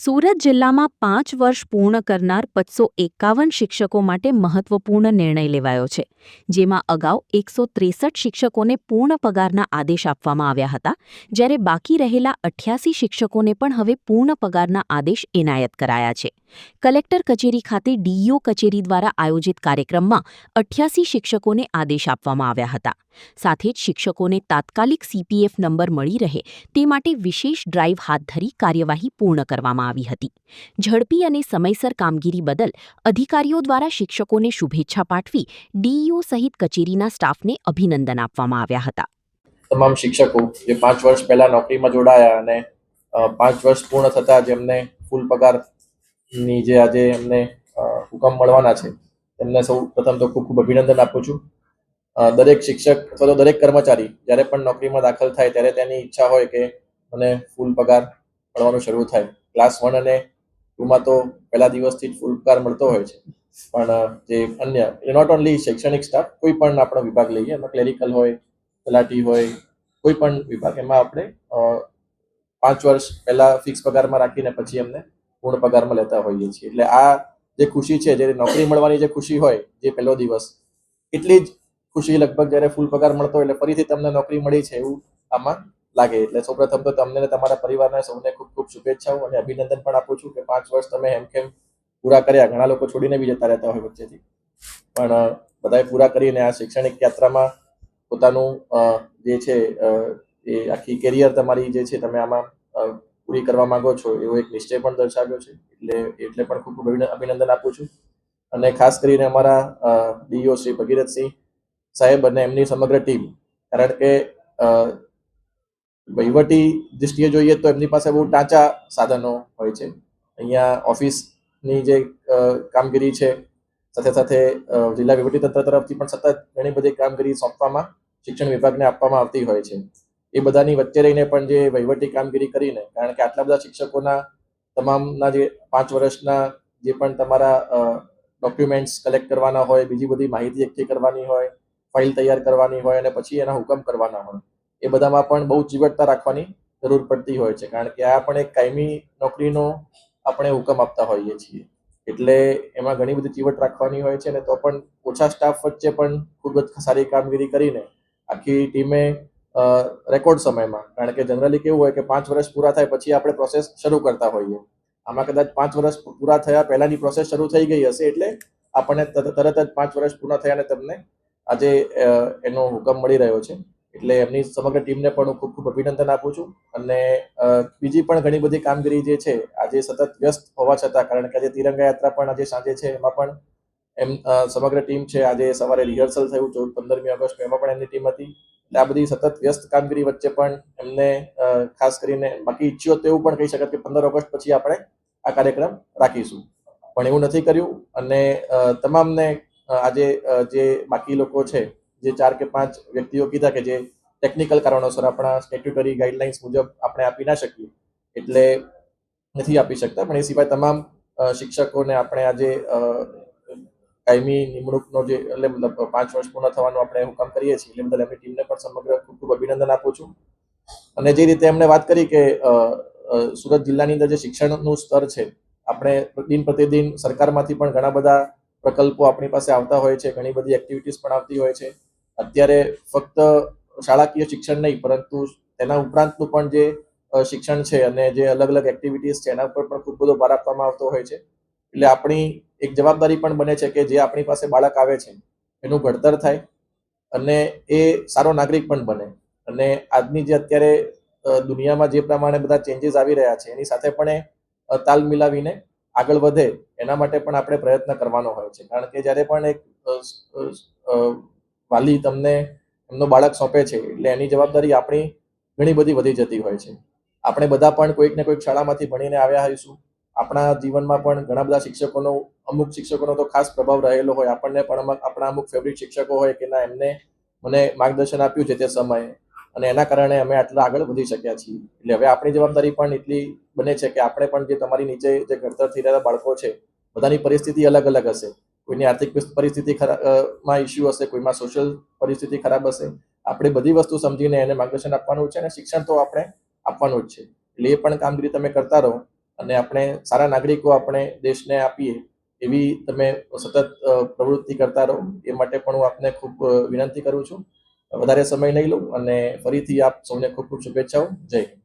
સુરત જિલ્લામાં 5 વર્ષ પૂર્ણ કરનાર 551 શિક્ષકો માટે મહત્વપૂર્ણ નિર્ણય લેવાયો છે, જેમાં અગાઉ 163 શિક્ષકોને પૂર્ણ પગારના આદેશ આપવામાં આવ્યા હતા, જ્યારે બાકી રહેલા 88 શિક્ષકોને પણ હવે પૂર્ણ પગારના આદેશ એનાયત કરાયા છે. કલેક્ટર કચેરી ખાતે ડીઈઓ કચેરી દ્વારા આયોજિત કાર્યક્રમમાં 88 શિક્ષકોને આદેશ આપવામાં આવ્યા હતા. સાથે જ શિક્ષકોને તાત્કાલિક સીપીએફ નંબર મળી રહે તે માટે વિશેષ ડ્રાઇવ હાથ ધરી કાર્યવાહી પૂર્ણ કરવામાં આવી હતી. ઝડપી અને સમયસર કામગીરી બદલ અધિકારીઓ દ્વારા શિક્ષકોને શુભેચ્છા પાઠવી ડીઈઓ સહિત કચેરીના સ્ટાફને અભિનંદન આપવામાં આવ્યા હતા. તમામ શિક્ષકો જે 5 વર્ષ પહેલા નોકરીમાં જોડાયા અને 5 વર્ષ પૂર્ણ થતા જેમને ફૂલ પગારની જે આજે એમને હુકમ મળવાના છે તેમને સૌ પ્રથમ તો ખૂબ ખૂબ અભિનંદન આપું છું. દરેક શિક્ષક અથવા તો દરેક કર્મચારી જ્યારે પણ નોકરીમાં દાખલ થાય ત્યારે તેની ઈચ્છા હોય કે મને ફૂલ પગાર મળવાનું શરૂ થાય. ક્લાસ 1 અને 2માં તો પહેલા દિવસથી જ ફૂલ પગાર મળતો હોય છે, પણ જે અન્ય નોટ ઓનલી શૈક્ષણિક સ્ટાફ, કોઈ પણ આપણો વિભાગ લઈએ, એમાં ક્લેરિકલ હોય, તલાટી હોય, કોઈ પણ વિભાગ, એમાં આપણે 5 વર્ષ પહેલા ફિક્સ પગારમાં રાખીને પછી એમને પૂર્ણ પગારમાં લેતા હોઈએ છીએ. એટલે આ જે ખુશી છે, જે નોકરી મળવાની જે ખુશી હોય જે પહેલો દિવસ, એટલી જ ખુશી લગભગ જ્યારે ફૂલ પગાર મળતો હોય એટલે ફરીથી તમને નોકરી મળી છે એવું આમાં લાગે. એટલે સૌપ્રથમ તો તમને ને તમારા પરિવારને સૌને ખૂબ ખૂબ શુભેચ્છાઓ અને અભિનંદન પણ આપું છું કે 5 વર્ષ તમે હેમખેમ પૂરા કર્યા. ઘણા લોકો છોડીને બી જતા રહેતા હોય વચ્ચેથી, પણ બધાએ પૂરા કરીને આ શૈક્ષણિક યાત્રામાં પોતાનું જે છે એ આખી કેરિયર તમારી જે છે તમે આમાં પૂરી કરવા માંગો છો એવો એક નિશ્ચય પણ દર્શાવ્યો છે. એટલે પણ ખૂબ ખૂબ અભિનંદન આપું છું. અને ખાસ કરીને અમારા ડીઈઓ શ્રી ભગીરથસિંહ સાહેબ અને એમની સમગ્ર ટીમ, કારણ કે વહીવટી દૃષ્ટિએ જોઈએ તો એમની પાસે બહુ ટાંચા સાધનો હોય છે. અહીંયા ઓફિસની જે કામગીરી છે, સાથે સાથે જિલ્લા વહીવટીતંત્ર તરફથી પણ સતત ઘણી બધી કામગીરી સોંપવામાં શિક્ષણ વિભાગને આપવામાં આવતી હોય છે. એ બધાની વચ્ચે રહીને પણ જે વહીવટી કામગીરી કરીને, કારણ કે આટલા બધા શિક્ષકોના તમામના જે 5 વર્ષના જે પણ તમારા ડોક્યુમેન્ટ્સ કલેક્ટ કરવાના હોય, બીજી બધી માહિતી એકઠી કરવાની હોય, ફાઇલ તૈયાર કરવાની હોય અને પછી એના હુકમ કરવાના હોય, એ બધામાં પણ બહુ ચીવટતા રાખવાની જરૂર પડતી હોય છે. કારણ કે આ પણ એક કાયમી નોકરીનો આપણે હુકમ આપતા હોઈએ છીએ, એટલે એમાં ઘણી બધી ચીવટ રાખવાની હોય છે. અને તો પણ ઓછા સ્ટાફ વચ્ચે પણ ખૂબ જ સારી કામગીરી કરીને આખી ટીમે રેકોર્ડ સમયમાં, કારણ કે જનરલી કેવું હોય કે 5 વર્ષ પૂરા થાય પછી આપણે પ્રોસેસ શરૂ કરતા હોઈએ, આમાં કદાચ 5 વર્ષ પૂરા થયા પહેલાની પ્રોસેસ શરૂ થઈ ગઈ હશે, એટલે આપણને તરત જ 5 વર્ષ પૂર્ણ થયા અને તમને આજે એનો હુકમ મળી રહ્યો છે. એટલે એમની સમગ્ર ટીમને પણ હું ખૂબ ખૂબ અભિનંદન આપું છું. અને બીજી પણ ઘણી બધી કામગીરી જે છે આજે સતત વ્યસ્ત હોવા છતાં, કારણ કે આજે તિરંગા યાત્રા પણ આજે સાંજે છે, એમાં પણ એમ સમગ્ર ટીમ છે. આજે સવારે રિહર્સલ થયું 15મી ઓગસ્ટ, એમાં પણ એમની ટીમ હતી. એટલે આ બધી સતત વ્યસ્ત કામગીરી વચ્ચે પણ એમને ખાસ કરીને, બાકી ઈચ્છ્યો તો એવું પણ કહી શકાય કે 15 ઓગસ્ટ પછી આપણે આ કાર્યક્રમ રાખીશું, પણ એવું નથી કર્યું. અને તમામને આજે જે બાકી લોકો છે, જે 4 કે 5 વ્યક્તિઓ કીધા કે જે ટેકનિકલ કારણોસર આપણા સ્ટેટ્યુટરી ગાઈડલાઇન્સ મુજબ આપણે આપી ના શકીએ, એટલે નથી આપી શકતા, પણ એ સિવાય તમામ શિક્ષકોને આપણે આજે કાયમી નિમણૂકનો જે એટલે મતલબ 5 વર્ષ પૂર્ણ થવાનું આપણે હુકમ કરીએ છીએ, એટલે બદલ એમની ટીમને પણ સમગ્ર ખૂબ ખૂબ અભિનંદન આપું છું. અને જે રીતે એમણે વાત કરી કે સુરત જિલ્લાની અંદર જે શિક્ષણનું સ્તર છે, આપણે દિન પ્રતિદિન સરકારમાંથી પણ ઘણા બધા પ્રકલ્પો આપણી પાસે આવતા હોય છે, ઘણી બધી એક્ટિવિટીઝ પણ આવતી હોય છે. અત્યારે ફક્ત શાળાકીય શિક્ષણ નહીં, પરંતુ તેના ઉપરાંતનું પણ જે શિક્ષણ છે અને જે અલગ અલગ એક્ટિવિટીઝ છે એના પર પણ ખૂબ બધો ભાર આપવામાં આવતો હોય છે. એટલે આપણી એક જવાબદારી પણ બને છે કે જે આપણી પાસે બાળક આવે છે એનું ઘડતર થાય અને એ સારો નાગરિક પણ બને. અને આજની જે અત્યારે દુનિયામાં જે પ્રમાણે બધા ચેન્જીસ આવી રહ્યા છે, એની સાથે પણ એ તાલ મિલાવીને આગળ વધે, એના માટે પણ આપણે પ્રયત્ન કરવાનો હોય છે. કારણ કે જ્યારે પણ એક વાલી તમને એમનો બાળક સોંપે છે, એટલે એની જવાબદારી આપણી ઘણી બધી વધી જતી હોય છે. આપણે બધા પણ કોઈક ને કોઈક શાળામાંથી ભણીને આવ્યા હોઈશું. આપણા જીવનમાં પણ ઘણા બધા શિક્ષકોનો, અમુક શિક્ષકોનો તો ખાસ પ્રભાવ રહેલો હોય. આપણને પણ આપણા અમુક ફેવરિટ શિક્ષકો હોય કે ના, એમને મને માર્ગદર્શન આપ્યું છે તે સમયે, અને એના કારણે અમે આટલા આગળ વધી શક્યા છીએ. એટલે હવે આપણી જવાબદારી પણ એટલી બને છે કે આપણે પણ જે તમારી નીચે જે ઘડતર થઈ રહેલા બાળકો છે, બધાની પરિસ્થિતિ અલગ અલગ હશે. કોઈની આર્થિક પરિસ્થિતિ માં ઇસ્યુ હશે, કોઈમાં સોશિયલ પરિસ્થિતિ ખરાબ હશે. આપણે બધી વસ્તુ સમજીને એને માર્ગદર્શન આપવાનું છે, અને શિક્ષણ તો આપણે આપવાનું જ છે. એટલે એ પણ કામગીરી તમે કરતા રહો. અને આપણે સારા નાગરિકો આપણે દેશને આપીએ એવી તમે સતત પ્રવૃત્તિ કરતા રહો. એ માટે પણ હું આપને ખૂબ વિનંતી કરું છું. વધારે સમય નહીં લઉં અને ફરીથી આપ સૌને ખૂબ ખૂબ શુભેચ્છાઓ. જય હિન્દ.